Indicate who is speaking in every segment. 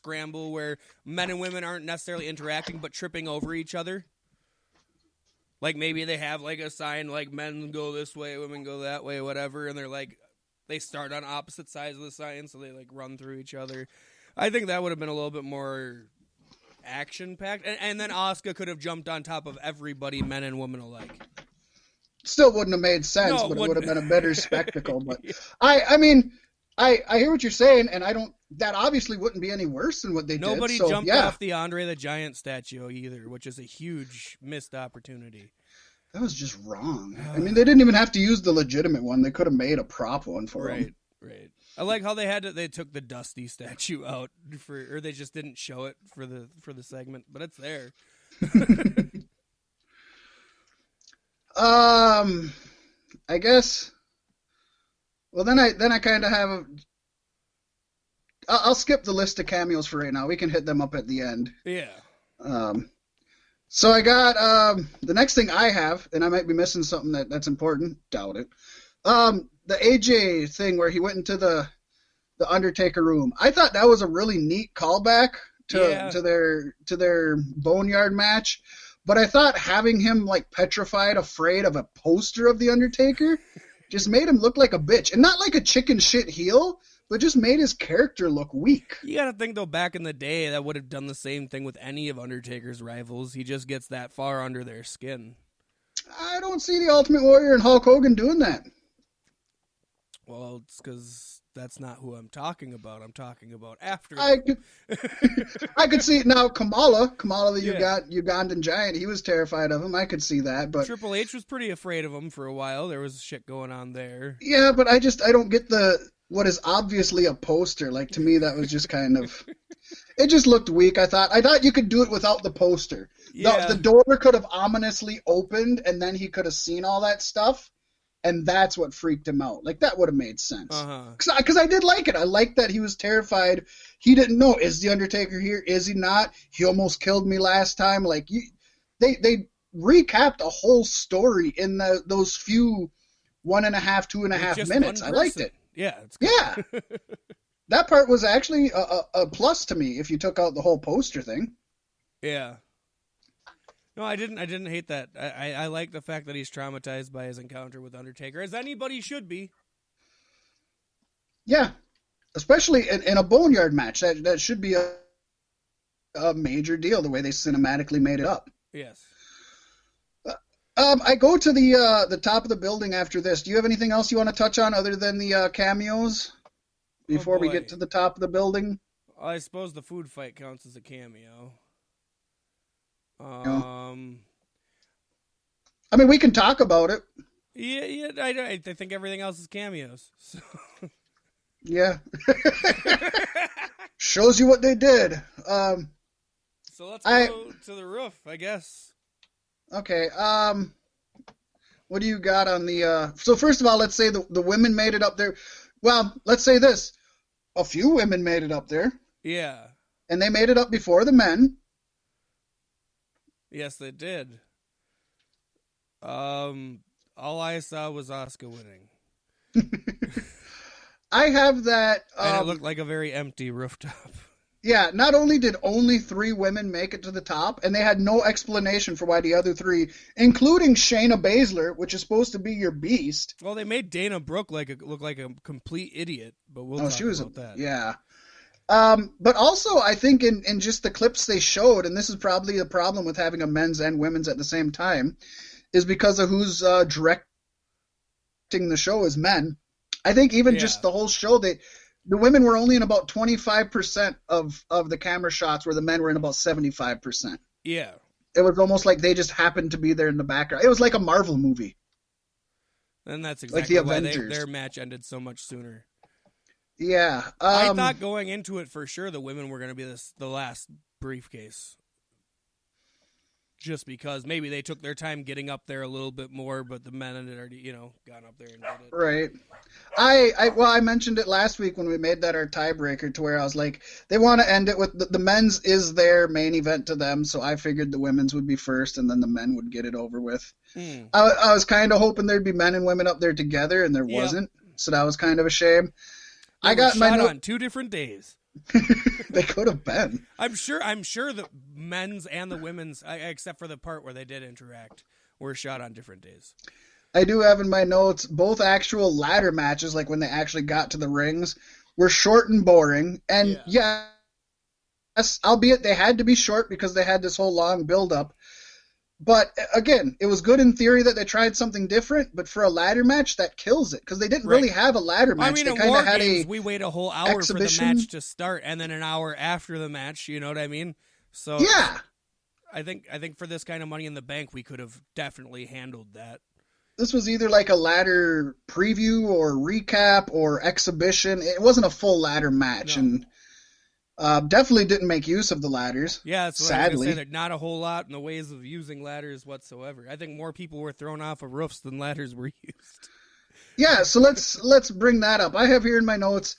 Speaker 1: scramble where men and women aren't necessarily interacting but tripping over each other. Like maybe they have like a sign like men go this way, women go that way, whatever, and they're like they start on opposite sides of the sign, so they like run through each other. I think that would have been a little bit more action-packed. And then Asuka could have jumped on top of everybody, men and women alike.
Speaker 2: Still wouldn't have made sense, but it would have been a better spectacle. But I mean, I hear what you're saying, and that obviously wouldn't be any worse than what they did.
Speaker 1: Nobody jumped off the Andre the Giant statue either, which is a huge missed opportunity.
Speaker 2: That was just wrong. I mean, they didn't even have to use the legitimate one. They could have made a prop one for him.
Speaker 1: Right. I like how they took the Dusty statue out or they just didn't show it for the segment, but it's there.
Speaker 2: I guess. Well, then I kind of have. I'll skip the list of cameos for right now. We can hit them up at the end.
Speaker 1: Yeah.
Speaker 2: So I got the next thing I have, and I might be missing something that's important. Doubt it. The AJ thing where he went into the Undertaker room. I thought that was a really neat callback to their Boneyard match. But I thought having him like petrified, afraid of a poster of the Undertaker, just made him look like a bitch, and not like a chicken shit heel, but just made his character look weak.
Speaker 1: You gotta think though, back in the day, that would have done the same thing with any of Undertaker's rivals. He just gets that far under their skin.
Speaker 2: I don't see the Ultimate Warrior and Hulk Hogan doing that.
Speaker 1: Well, it's because that's not who I'm talking about. I'm talking about after.
Speaker 2: I could see it now. Kamala, the Ugandan giant, he was terrified of him. I could see that, but
Speaker 1: Triple H was pretty afraid of him for a while. There was shit going on there.
Speaker 2: Yeah, but I don't get what is obviously a poster. Like, to me, that was just kind of, it just looked weak. I thought you could do it without the poster. Yeah. The door could have ominously opened, and then he could have seen all that stuff. And that's what freaked him out. Like, that would have made sense. Because I did like it. I liked that he was terrified. He didn't know, is the Undertaker here? Is he not? He almost killed me last time. Like, they recapped a whole story in those few 1.5, 2.5 minutes. I liked it.
Speaker 1: Yeah.
Speaker 2: Yeah. That part was actually a plus to me if you took out the whole poster thing.
Speaker 1: Yeah. No, I didn't hate that. I like the fact that he's traumatized by his encounter with Undertaker, as anybody should be.
Speaker 2: Yeah, especially in a Boneyard match. That should be a major deal, the way they cinematically made it up.
Speaker 1: Yes.
Speaker 2: I go to the top of the building after this. Do you have anything else you want to touch on other than the cameos before we get to the top of the building?
Speaker 1: I suppose the food fight counts as a cameo.
Speaker 2: I mean, we can talk about it.
Speaker 1: Yeah, I think everything else is cameos. So.
Speaker 2: Yeah. Shows you what they did.
Speaker 1: So let's go to the roof, I guess.
Speaker 2: Okay. What do you got on the... So first of all, let's say the women made it up there. Well, let's say this. A few women made it up there.
Speaker 1: Yeah.
Speaker 2: And they made it up before the men.
Speaker 1: Yes, they did. All I saw was Asuka winning.
Speaker 2: I have that...
Speaker 1: and it looked like a very empty rooftop.
Speaker 2: Yeah, not only did only 3 women make it to the top, and they had no explanation for why the other 3, including Shayna Baszler, which is supposed to be your beast.
Speaker 1: Well, they made Dana Brooke look like a complete idiot, but we'll talk about that.
Speaker 2: Yeah. But also, I think in just the clips they showed, and this is probably the problem with having a men's and women's at the same time, is because of who's directing the show as men. I think even just the whole show, the women were only in about 25% of the camera shots, where the men were in about 75%.
Speaker 1: Yeah.
Speaker 2: It was almost like they just happened to be there in the background. It was like a Marvel movie.
Speaker 1: And that's exactly
Speaker 2: like the
Speaker 1: why
Speaker 2: Avengers.
Speaker 1: Their match ended so much sooner.
Speaker 2: Yeah.
Speaker 1: I thought going into it for sure the women were going to be the last briefcase. Just because maybe they took their time getting up there a little bit more, but the men had already, gone up there and did it.
Speaker 2: Right. I mentioned it last week when we made that our tiebreaker, to where I was like, they want to end it with the men's is their main event to them, so I figured the women's would be first and then the men would get it over with. I was kind of hoping there'd be men and women up there together, and there wasn't, so that was kind of a shame.
Speaker 1: I got shot on 2 different days.
Speaker 2: They could have been.
Speaker 1: I'm sure the men's and the women's, except for the part where they did interact, were shot on different days.
Speaker 2: I do have in my notes both actual ladder matches, like when they actually got to the rings, were short and boring. And yes, albeit they had to be short because they had this whole long build-up. But again, it was good in theory that they tried something different, but for a ladder match, that kills it because they didn't really have a ladder match.
Speaker 1: I mean,
Speaker 2: they
Speaker 1: in War
Speaker 2: had
Speaker 1: Games, we wait a whole hour
Speaker 2: exhibition.
Speaker 1: for the match to start, and then an hour after the match. You know what I mean? So
Speaker 2: yeah,
Speaker 1: I think for this kind of Money in the Bank, we could have definitely handled that.
Speaker 2: This was either like a ladder preview or recap or exhibition. It wasn't a full ladder match, and definitely didn't make use of the ladders.
Speaker 1: Yeah, that's what
Speaker 2: sadly.
Speaker 1: I was going to say. Not a whole lot in the ways of using ladders whatsoever. I think more people were thrown off of roofs than ladders were used.
Speaker 2: Yeah, so let's bring that up. I have here in my notes,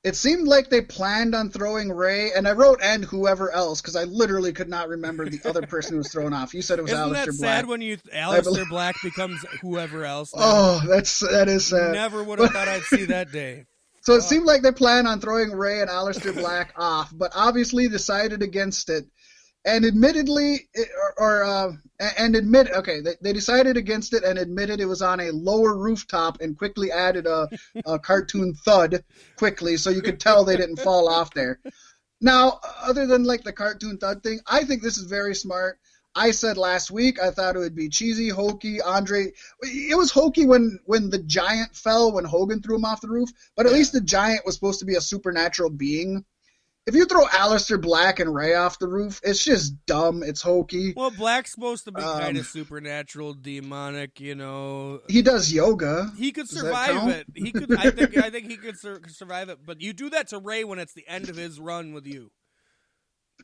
Speaker 2: it seemed like they planned on throwing Ray, and I wrote and whoever else because I literally could not remember the other person who was thrown off. You said it was Aleister Black.
Speaker 1: Isn't that sad when Aleister Black becomes whoever else? Now?
Speaker 2: Oh, that is sad.
Speaker 1: Never would have thought I'd see that day.
Speaker 2: So it seemed like they planned on throwing Ray and Aleister Black off, but obviously decided against it. And admittedly, they decided against it and admitted it was on a lower rooftop and quickly added a cartoon thud quickly so you could tell they didn't fall off there. Now, other than like the cartoon thud thing, I think this is very smart. I said last week I thought it would be cheesy, hokey. It was hokey when the giant fell when Hogan threw him off the roof, but at least the giant was supposed to be a supernatural being. If you throw Aleister Black and Ray off the roof, it's just dumb. It's hokey.
Speaker 1: Well, Black's supposed to be kind of supernatural, demonic, you know.
Speaker 2: He does yoga.
Speaker 1: He could survive it. He could. I think he could survive it. But you do that to Ray when it's the end of his run with you.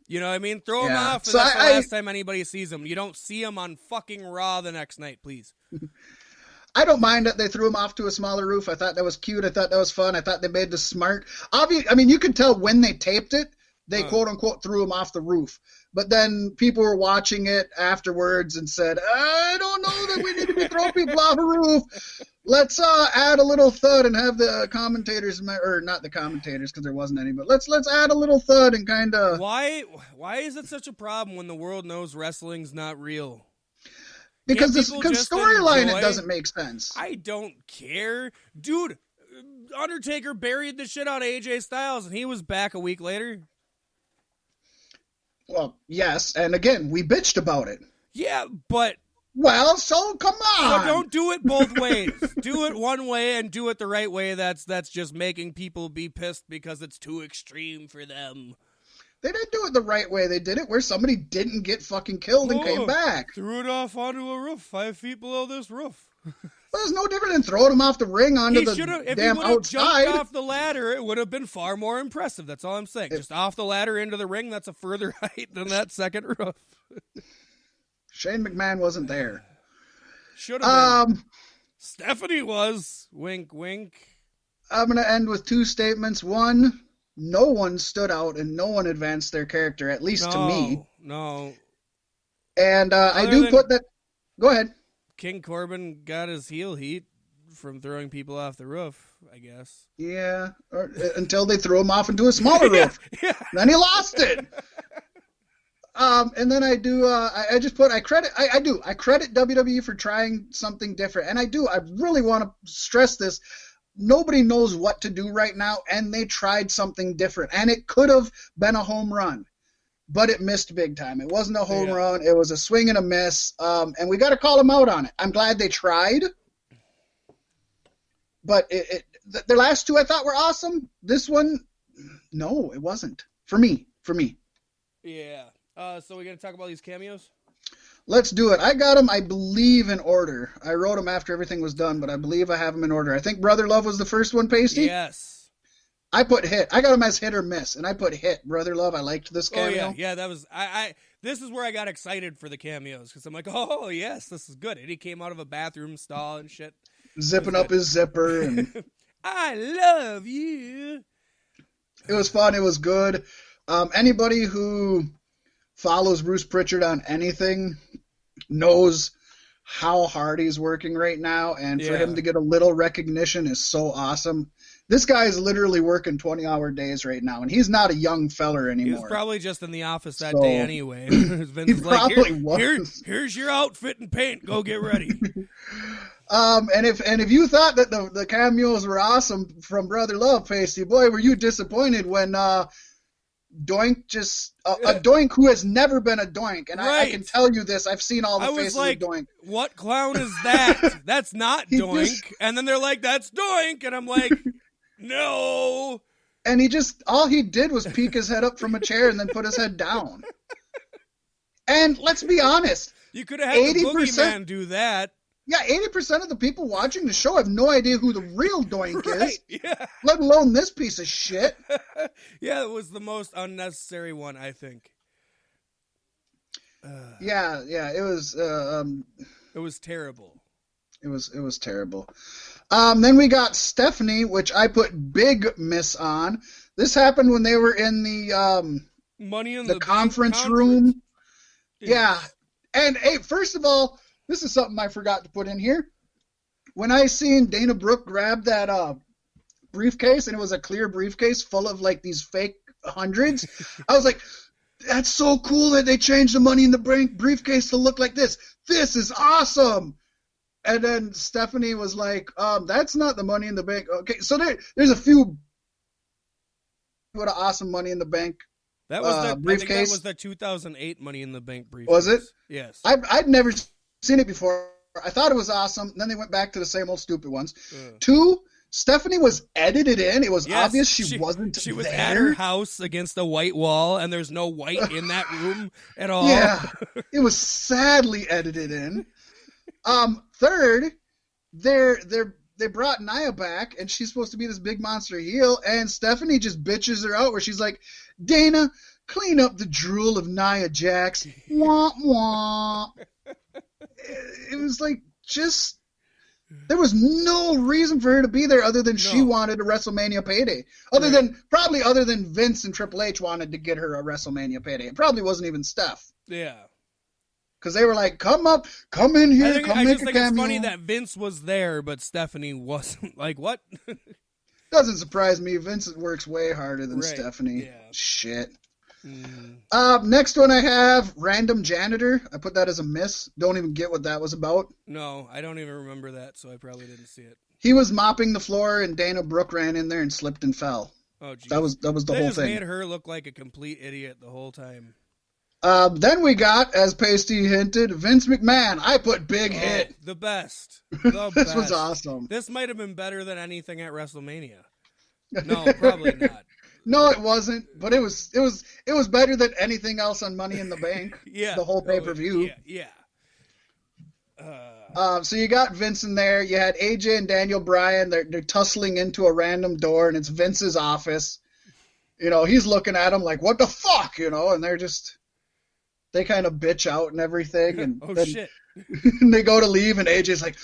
Speaker 1: You know what I mean? Throw him off, and that's the last time anybody sees him. You don't see him on fucking Raw the next night, please.
Speaker 2: I don't mind that they threw him off to a smaller roof. I thought that was cute. I thought that was fun. I thought they made this smart. I mean, you could tell when they taped it, they quote-unquote threw him off the roof. But then people were watching it afterwards and said, I don't know that we need to be throwing people off a roof. Let's add a little thud and have the commentators, or not the commentators because there wasn't any, but let's add a little thud and kind of...
Speaker 1: Why is it such a problem when the world knows wrestling's not real?
Speaker 2: Because the storyline, it doesn't make sense.
Speaker 1: I don't care. Dude, Undertaker buried the shit out of AJ Styles, and he was back a week later.
Speaker 2: Well, yes, and again, we bitched about it.
Speaker 1: Yeah, but...
Speaker 2: Well, so come on!
Speaker 1: So don't do it both ways. Do it one way and do it the right way. That's just making people be pissed because it's too extreme for them.
Speaker 2: They didn't do it the right way. They did it where somebody didn't get fucking killed and came back.
Speaker 1: Threw it off onto a roof 5 feet below this roof.
Speaker 2: Well, there's no different than throwing him off the ring onto the damn outside.
Speaker 1: If he would have jumped off the ladder, it would have been far more impressive. That's all I'm saying. Just off the ladder into the ring, that's a further height than that second roof.
Speaker 2: Shane McMahon wasn't there.
Speaker 1: Should have been. Stephanie was. Wink, wink.
Speaker 2: I'm going to end with 2 statements. One, no one stood out and no one advanced their character, at least to me.
Speaker 1: No.
Speaker 2: And I do put that... Go ahead.
Speaker 1: King Corbin got his heel heat from throwing people off the roof, I guess.
Speaker 2: Yeah, until they threw him off into a smaller roof.
Speaker 1: Yeah.
Speaker 2: Then he lost it. And then I do, I credit WWE for trying something different. And I really want to stress this. Nobody knows what to do right now, and they tried something different. And it could have been a home run, but it missed big time. It wasn't a home run. It was a swing and a miss. And we got to call them out on it. I'm glad they tried. But the last 2 I thought were awesome. This one, no, it wasn't. For me.
Speaker 1: Yeah. So we're going to talk about these cameos?
Speaker 2: Let's do it. I got them, I believe, in order. I wrote them after everything was done, but I believe I have them in order. I think Brother Love was the first one, Paystee?
Speaker 1: Yes.
Speaker 2: I put hit. I got them as hit or miss, and I put hit. Brother Love, I liked this cameo.
Speaker 1: Oh, yeah, that was... This is where I got excited for the cameos, because I'm like, oh, yes, this is good. And he came out of a bathroom stall and shit.
Speaker 2: Zipping up his zipper. And...
Speaker 1: I love you.
Speaker 2: It was fun. It was good. Anybody who follows Bruce Pritchard on anything knows how hard he's working right now, and for him to get a little recognition is so awesome. This guy is literally working 20-hour days right now, and he's not a young feller anymore.
Speaker 1: He was probably just in the office that day anyway.
Speaker 2: He probably was.
Speaker 1: Here's your outfit and paint. Go get ready.
Speaker 2: And if you thought that the cameos were awesome from Brother Love, Paystee, boy, were you disappointed when Doink just a Doink who has never been a Doink, and
Speaker 1: right.
Speaker 2: I can tell you this. I've seen all the faces of Doink.
Speaker 1: What clown is that? That's not Doink. And then they're like, "That's Doink," and I'm like, "No."
Speaker 2: And all he did was peek his head up from a chair and then put his head down. And let's be honest,
Speaker 1: you could have had the Boogeyman do that.
Speaker 2: Yeah, 80% of the people watching the show have no idea who the real Doink is,
Speaker 1: yeah.
Speaker 2: let alone this piece of shit.
Speaker 1: Yeah, it was the most unnecessary one, I think.
Speaker 2: Yeah, it was.
Speaker 1: It was terrible.
Speaker 2: It was terrible. Then we got Stephanie, which I put big miss on. This happened when they were in the
Speaker 1: Money in
Speaker 2: the conference room. Yeah, and hey, first of all. This is something I forgot to put in here. When I seen Dana Brooke grab that briefcase, and it was a clear briefcase full of like these fake hundreds, I was like, that's so cool that they changed the Money in the Bank briefcase to look like this. This is awesome. And then Stephanie was like, that's not the Money in the Bank. Okay, so there's a few what an awesome Money in the Bank
Speaker 1: that was
Speaker 2: briefcase.
Speaker 1: I think that was the 2008 Money in the Bank briefcase.
Speaker 2: Was it?
Speaker 1: Yes.
Speaker 2: I'd never seen it before. I thought it was awesome. Then they went back to the same old stupid ones. 2, Stephanie was edited in. It was obvious she wasn't there.
Speaker 1: She was at her house against a white wall, and there's no white in that room at all.
Speaker 2: Yeah, it was sadly edited in. 3rd, they brought Nia back, and she's supposed to be this big monster heel, and Stephanie just bitches her out where she's like, Dana, clean up the drool of Nia Jax. Womp womp. It was like there was no reason for her to be there other than she wanted a WrestleMania payday. Other than Vince and Triple H wanted to get her a WrestleMania payday. It probably wasn't even Steph.
Speaker 1: Yeah.
Speaker 2: Because they were like, come in here, make a cameo.
Speaker 1: It's funny that Vince was there, but Stephanie wasn't. Like, what?
Speaker 2: Doesn't surprise me. Vince works way harder than Stephanie. Yeah. Shit. Next one I have, Random Janitor. I put that as a miss. Don't even get what that was about.
Speaker 1: No, I don't even remember that, so I probably didn't see it.
Speaker 2: He was mopping the floor, and Dana Brooke ran in there and slipped and fell.
Speaker 1: Oh, geez.
Speaker 2: That was the whole thing.
Speaker 1: They made her look like a complete idiot the whole time.
Speaker 2: Then we got, as Paystee hinted, Vince McMahon. I put big hit.
Speaker 1: The best. This
Speaker 2: was awesome.
Speaker 1: This might have been better than anything at WrestleMania. No, probably not.
Speaker 2: No, it wasn't, but it was better than anything else on Money in the Bank.
Speaker 1: Yeah,
Speaker 2: the whole pay-per-view.
Speaker 1: Yeah.
Speaker 2: So you got Vince in there. You had AJ and Daniel Bryan. They're tussling into a random door, and it's Vince's office. You know, he's looking at them like, "What the fuck?" You know, and they kind of bitch out and everything, and
Speaker 1: shit.
Speaker 2: And they go to leave, and AJ's like,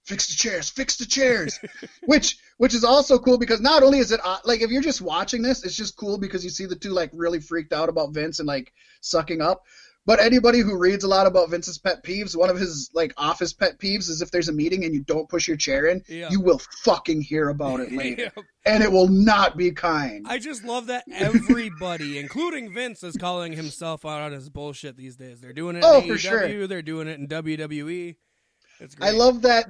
Speaker 2: fix the chairs, which is also cool because not only is it like if you're just watching this, it's just cool because you see the two like really freaked out about Vince and like sucking up. But anybody who reads a lot about Vince's pet peeves, one of his like office pet peeves is if there's a meeting and you don't push your chair in, you will fucking hear about it later, and it will not be kind.
Speaker 1: I just love that everybody, including Vince, is calling himself out on his bullshit these days. They're doing it in AEW, for sure. They're doing it in WWE. It's great.
Speaker 2: I love that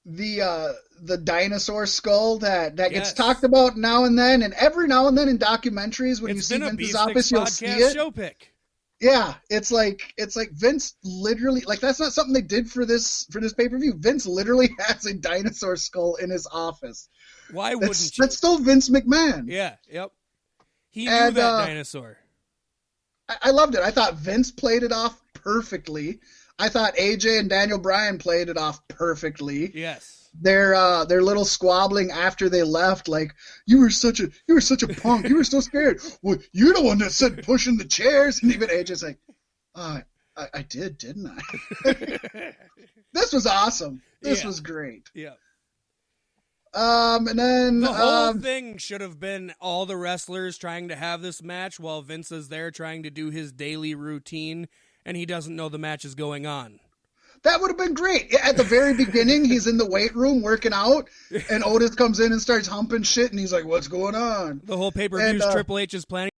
Speaker 2: the dinosaur skull that gets talked about now and then, and every now and then in documentaries when you see Vince's office, you'll see it.
Speaker 1: Show pick.
Speaker 2: Yeah, it's like Vince literally, like, that's not something they did for this pay-per-view. Vince literally has a dinosaur skull in his office.
Speaker 1: Why wouldn't you?
Speaker 2: That's still Vince McMahon.
Speaker 1: Yeah, yep. He knew that dinosaur.
Speaker 2: I loved it. I thought Vince played it off perfectly. I thought AJ and Daniel Bryan played it off perfectly.
Speaker 1: Yes.
Speaker 2: Their little squabbling after they left, like, you were such a punk. You were so scared. Well, you're the one that said pushing the chairs. And even AJ's like, I did, didn't I? This was awesome. This was great.
Speaker 1: Yeah.
Speaker 2: And then
Speaker 1: the whole thing should have been all the wrestlers trying to have this match while Vince is there trying to do his daily routine, and he doesn't know the match is going on.
Speaker 2: That would have been great. At the very beginning, he's in the weight room working out, and Otis comes in and starts humping shit, and he's like, "What's going on?"
Speaker 1: The whole pay-per-view is Triple H's planning